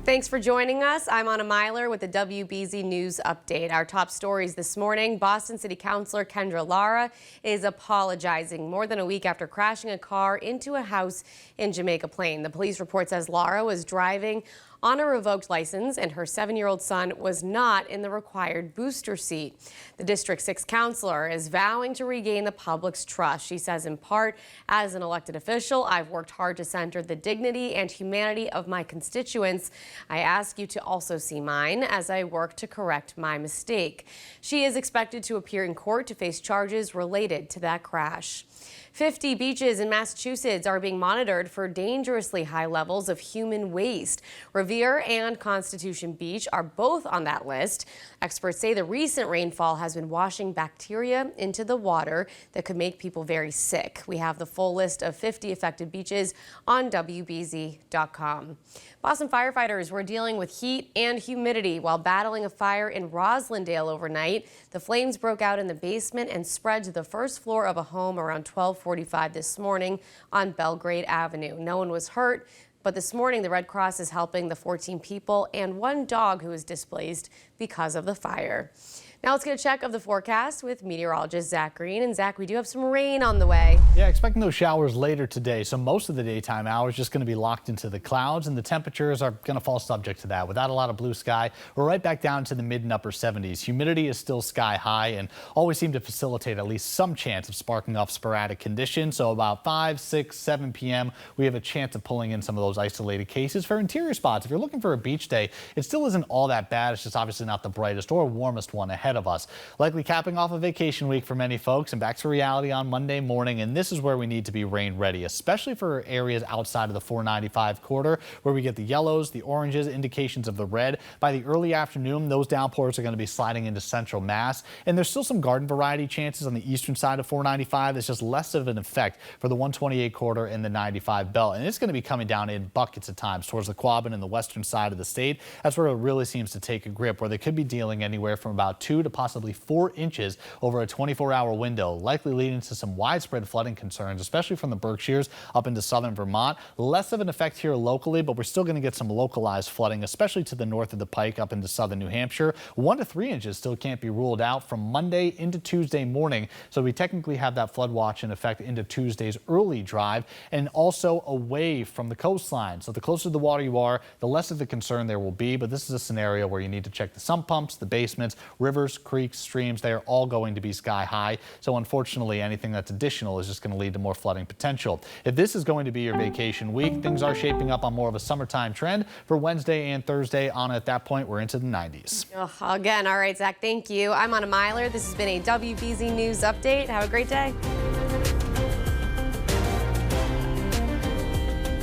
Thanks for joining us. I'm Anna Meiler with the WBZ News Update. Our top stories this morning: Boston City Councilor Kendra Lara is apologizing more than a week after crashing a car into a house in Jamaica Plain. The police report says Lara was driving on a revoked license and her 7-year-old son was not in the required booster seat. The District 6 councilor is vowing to regain the public's trust. She says, in part, as an elected official, I've worked hard to center the dignity and humanity of my constituents. I ask you to also see mine as I work to correct my mistake. She is expected to appear in court to face charges related to that crash. 50 beaches in Massachusetts are being monitored for dangerously high levels of human waste. Revere and Constitution Beach are both on that list. Experts say the recent rainfall has been washing bacteria into the water that could make people very sick. We have the full list of 50 affected beaches on WBZ.com. Boston firefighters were dealing with heat and humidity while battling a fire in Roslindale overnight. The flames broke out in the basement and spread to the first floor of a home around 12:45 this morning on Belgrade Avenue. No one was hurt, but this morning the Red Cross is helping the 14 people and one dog who was displaced because of the fire. Now let's get a check of the forecast with meteorologist Zack Green. And Zack, we do have some rain on the way. Yeah, expecting those showers later today. So most of the daytime hours just going to be locked into the clouds, and the temperatures are going to fall subject to that. Without a lot of blue sky, we're right back down to the mid and upper 70s. Humidity is still sky high and always seem to facilitate at least some chance of sparking off sporadic conditions. So about 5, 6, 7 p.m., we have a chance of pulling in some of those isolated cases. For interior spots, if you're looking for a beach day, it still isn't all that bad. It's just obviously not the brightest or warmest one ahead of us. Likely capping off a vacation week for many folks, and back to reality on Monday morning. And this is where we need to be rain ready, especially for areas outside of the 495 corridor where we get the yellows, the oranges, indications of the red. By the early afternoon, those downpours are going to be sliding into central Mass. And there's still some garden variety chances on the eastern side of 495. There's just less of an effect for the 128 corridor and the 95 belt. And it's going to be coming down in buckets at times towards the Quabbin and the western side of the state. That's where it really seems to take a grip, where they could be dealing anywhere from about 2 to possibly 4 inches over a 24-hour window, likely leading to some widespread flooding concerns, especially from the Berkshires up into southern Vermont. Less of an effect here locally, but we're still going to get some localized flooding, especially to the north of the Pike up into southern New Hampshire. 1 to 3 inches still can't be ruled out from Monday into Tuesday morning. So we technically have that flood watch in effect into Tuesday's early drive, and also away from the coastline. So the closer to the water you are, the less of the concern there will be. But this is a scenario where you need to check the sump pumps, the basements, rivers, creeks, streams. They are all going to be sky high. So unfortunately, anything that's additional is just going to lead to more flooding potential. If this is going to be your vacation week, things are shaping up on more of a summertime trend for Wednesday and Thursday. On at that point, we're into the 90s. Again, all right, Zack, thank you. I'm Anna Meiler. This has been a WBZ News Update. Have a great day.